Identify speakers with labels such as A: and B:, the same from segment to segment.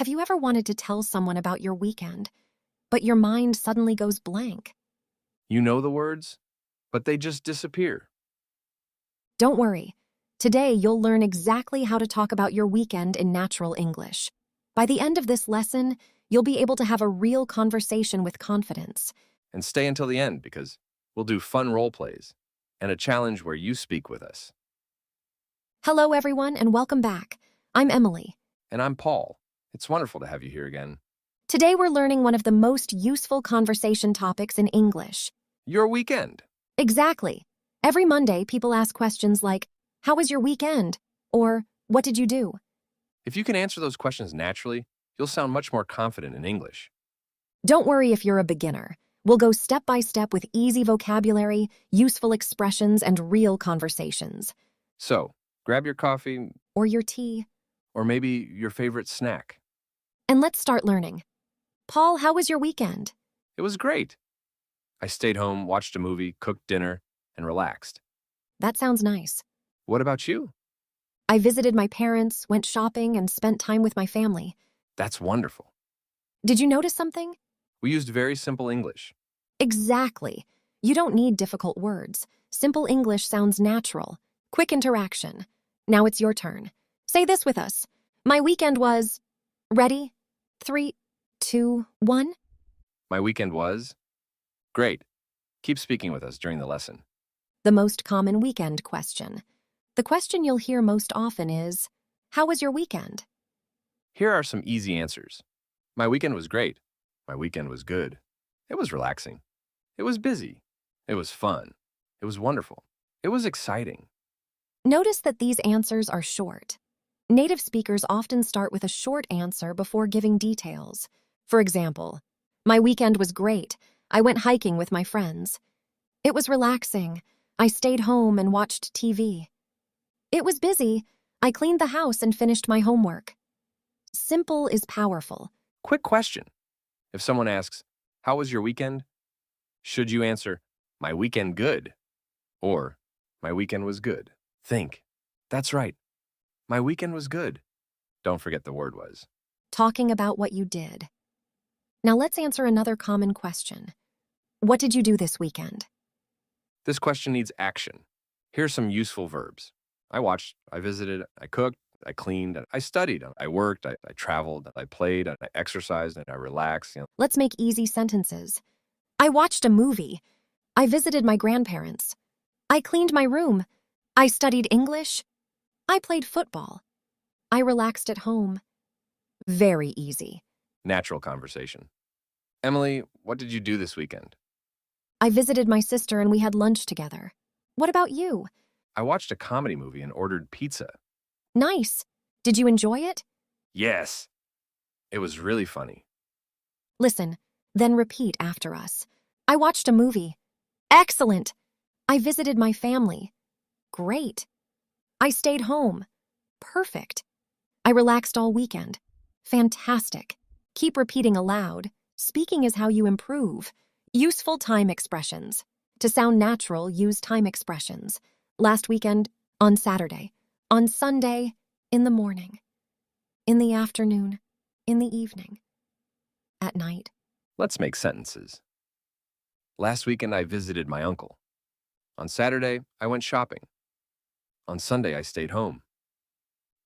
A: Have you ever wanted to tell someone about your weekend, but your mind suddenly goes blank?
B: You know the words, but they just disappear.
A: Don't worry. Today, you'll learn exactly how to talk about your weekend in natural English. By the end of this lesson, you'll be able to have a real conversation with confidence.
B: And stay until the end because we'll do fun role plays and a challenge where you speak with us.
A: Hello, everyone, and welcome back. I'm Emily.
B: And I'm Paul. It's wonderful to have you here again.
A: Today, we're learning one of the most useful conversation topics in English.
B: Your weekend.
A: Exactly. Every Monday, people ask questions like, "How was your weekend?" Or, "What did you do?"
B: If you can answer those questions naturally, you'll sound much more confident in English.
A: Don't worry if you're a beginner. We'll go step by step with easy vocabulary, useful expressions, and real conversations.
B: So, grab your coffee
A: Or your tea.
B: or maybe your favorite snack.
A: And let's start learning. Paul, how was your weekend?
B: It was great. I stayed home, watched a movie, cooked dinner, and relaxed.
A: That sounds nice.
B: What about you?
A: I visited my parents, went shopping, and spent time with my family.
B: That's wonderful.
A: Did you notice something?
B: We used very simple English.
A: Exactly. You don't need difficult words. Simple English sounds natural. Quick interaction. Now it's your turn. Say this with us. My weekend was... Ready? 3, 2, 1.
B: My weekend was great. Keep speaking with us during the lesson.
A: The most common weekend question. The question you'll hear most often is, "How was your weekend?"
B: Here are some easy answers. My weekend was great. My weekend was good. It was relaxing. It was busy. It was fun. It was wonderful. It was exciting.
A: Notice that these answers are short. Native speakers often start with a short answer before giving details. For example, "My weekend was great. I went hiking with my friends." "It was relaxing. I stayed home and watched TV." "It was busy. I cleaned the house and finished my homework." Simple is powerful.
B: Quick question. If someone asks, "How was your weekend?" Should you answer, "My weekend good," or "My weekend was good"? Think. That's right. My weekend was good. Don't forget the word was.
A: Talking about what you did. Now let's answer another common question. What did you do this weekend?
B: This question needs action. Here's some useful verbs. I watched, I visited, I cooked, I cleaned, I studied, I worked, I traveled, I played, I exercised, and I relaxed.
A: Let's make easy sentences. I watched a movie. I visited my grandparents. I cleaned my room. I studied English. I played football. I relaxed at home. Very easy.
B: Natural conversation. Emily, what did you do this weekend?
A: I visited my sister and we had lunch together. What about you?
B: I watched a comedy movie and ordered pizza.
A: Nice. Did you enjoy it?
B: Yes. It was really funny.
A: Listen, then repeat after us. I watched a movie. Excellent. I visited my family. Great. I stayed home. Perfect. I relaxed all weekend. Fantastic. Keep repeating aloud. Speaking is how you improve. Useful time expressions. To sound natural, use time expressions. Last weekend, on Saturday. On Sunday, in the morning. In the afternoon, in the evening. At night.
B: Let's make sentences. Last weekend, I visited my uncle. On Saturday, I went shopping. On Sunday, I stayed home.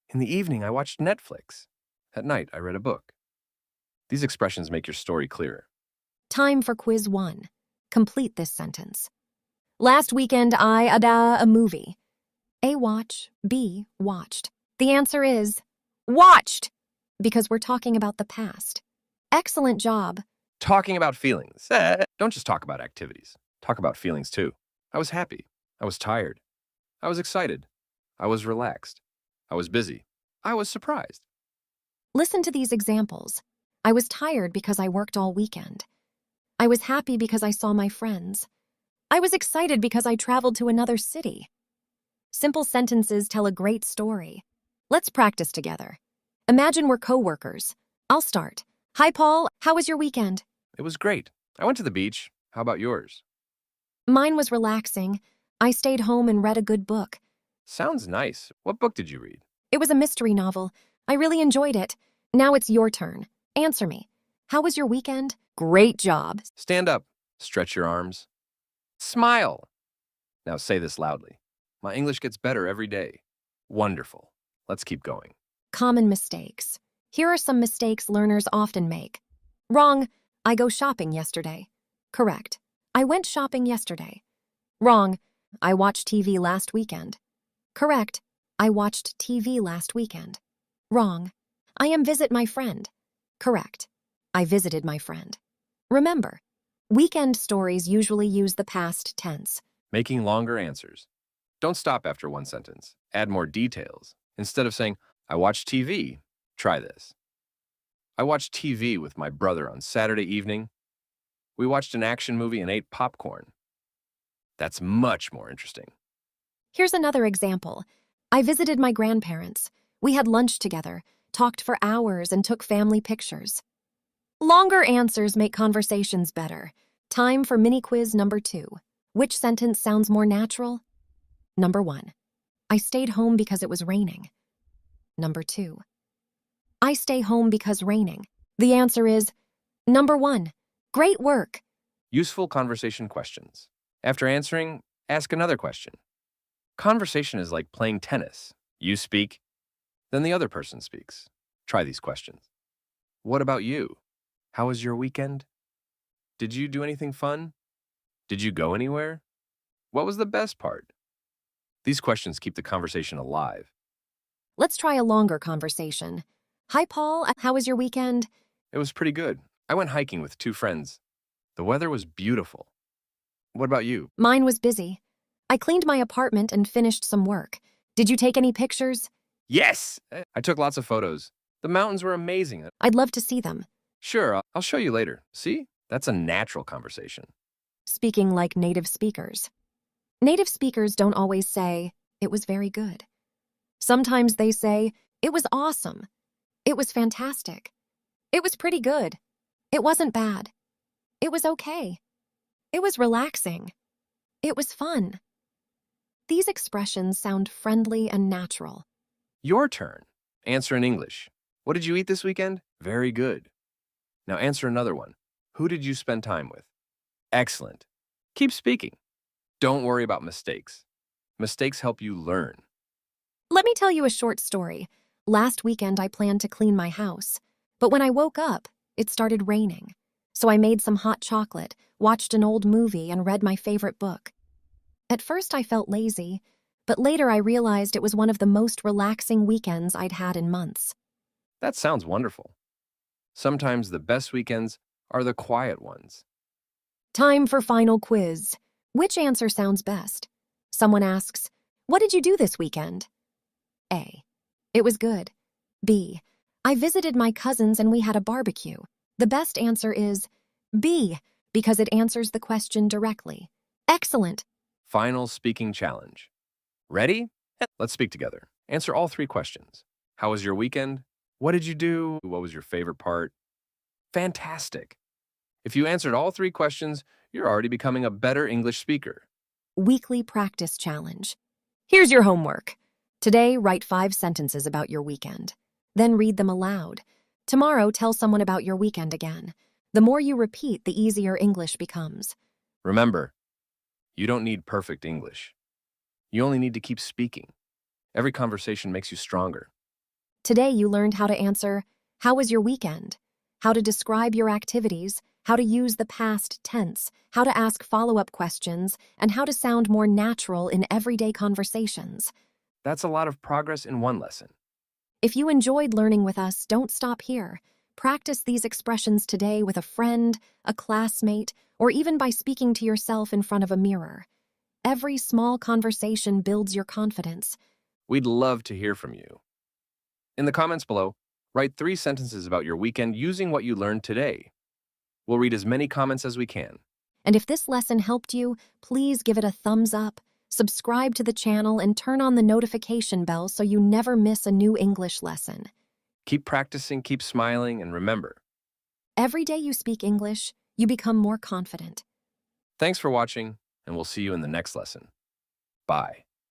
B: In the evening, I watched Netflix. At night, I read a book. These expressions make your story clearer.
A: Time for quiz 1. Complete this sentence. Last weekend, I a movie. A, watch. B, watched. The answer is watched, because we're talking about the past. Excellent job.
B: Talking about feelings. Don't just talk about activities. Talk about feelings too. I was happy. I was tired. I was excited. I was relaxed. I was busy. I was surprised.
A: Listen to these examples. I was tired because I worked all weekend. I was happy because I saw my friends. I was excited because I traveled to another city. Simple sentences tell a great story. Let's practice together. Imagine we're co-workers. I'll start. Hi, Paul. How was your weekend?
B: It was great. I went to the beach. How about yours?
A: Mine was relaxing. I stayed home and read a good book.
B: Sounds nice. What book did you read?
A: It was a mystery novel. I really enjoyed it. Now it's your turn. Answer me. How was your weekend? Great job.
B: Stand up, stretch your arms, smile. Now say this loudly. My English gets better every day. Wonderful. Let's keep going.
A: Common mistakes. Here are some mistakes learners often make. Wrong. I go shopping yesterday. Correct. I went shopping yesterday. Wrong. I watched TV last weekend. Correct. I watched TV last weekend. Wrong. I am visit my friend. Correct. I visited my friend. Remember, weekend stories usually use the past tense.
B: Making longer answers. Don't stop after one sentence. Add more details. Instead of saying, I watched TV, try this. I watched TV with my brother on Saturday evening. We watched an action movie and ate popcorn. That's much more interesting.
A: Here's another example. I visited my grandparents. We had lunch together, talked for hours, and took family pictures. Longer answers make conversations better. Time for mini quiz number 2. Which sentence sounds more natural? Number 1. I stayed home because it was raining. Number 2. I stay home because raining. The answer is number 1. Great work.
B: Useful conversation questions. After answering, ask another question. Conversation is like playing tennis. You speak, then the other person speaks. Try these questions. What about you? How was your weekend? Did you do anything fun? Did you go anywhere? What was the best part? These questions keep the conversation alive.
A: Let's try a longer conversation. Hi, Paul. How was your weekend?
B: It was pretty good. I went hiking with 2 friends. The weather was beautiful. What about you?
A: Mine was busy. I cleaned my apartment and finished some work. Did you take any pictures?
B: Yes! I took lots of photos. The mountains were amazing.
A: I'd love to see them.
B: Sure, I'll show you later. See? That's a natural conversation.
A: Speaking like native speakers. Native speakers don't always say, it was very good. Sometimes they say, it was awesome. It was fantastic. It was pretty good. It wasn't bad. It was okay. It was relaxing. It was fun. These expressions sound friendly and natural.
B: Your turn. Answer in English. What did you eat this weekend? Very good. Now answer another one. Who did you spend time with? Excellent. Keep speaking. Don't worry about mistakes. Mistakes help you learn.
A: Let me tell you a short story. Last weekend, I planned to clean my house. But when I woke up, it started raining. So I made some hot chocolate, watched an old movie, and read my favorite book. At first, I felt lazy, but later I realized it was one of the most relaxing weekends I'd had in months.
B: That sounds wonderful. Sometimes the best weekends are the quiet ones.
A: Time for final quiz. Which answer sounds best? Someone asks, what did you do this weekend? A. It was good. B. I visited my cousins and we had a barbecue. The best answer is B, because it answers the question directly. Excellent.
B: Final speaking challenge. Ready? Let's speak together. Answer all 3 questions. How was your weekend? What did you do? What was your favorite part? Fantastic. If you answered all 3 questions, you're already becoming a better English speaker.
A: Weekly practice challenge. Here's your homework. Today, write 5 sentences about your weekend. Then read them aloud. Tomorrow, tell someone about your weekend again. The more you repeat, the easier English becomes.
B: Remember, you don't need perfect English. You only need to keep speaking. Every conversation makes you stronger.
A: Today, you learned how to answer, how was your weekend? How to describe your activities, how to use the past tense, how to ask follow-up questions, and how to sound more natural in everyday conversations.
B: That's a lot of progress in one lesson.
A: If you enjoyed learning with us, don't stop here. Practice these expressions today with a friend, a classmate, or even by speaking to yourself in front of a mirror. Every small conversation builds your confidence.
B: We'd love to hear from you. In the comments below, write 3 sentences about your weekend using what you learned today. We'll read as many comments as we can.
A: And if this lesson helped you, please give it a thumbs up, subscribe to the channel, and turn on the notification bell so you never miss a new English lesson.
B: Keep practicing, keep smiling, and remember,
A: every day you speak English, you become more confident.
B: Thanks for watching, and we'll see you in the next lesson. Bye.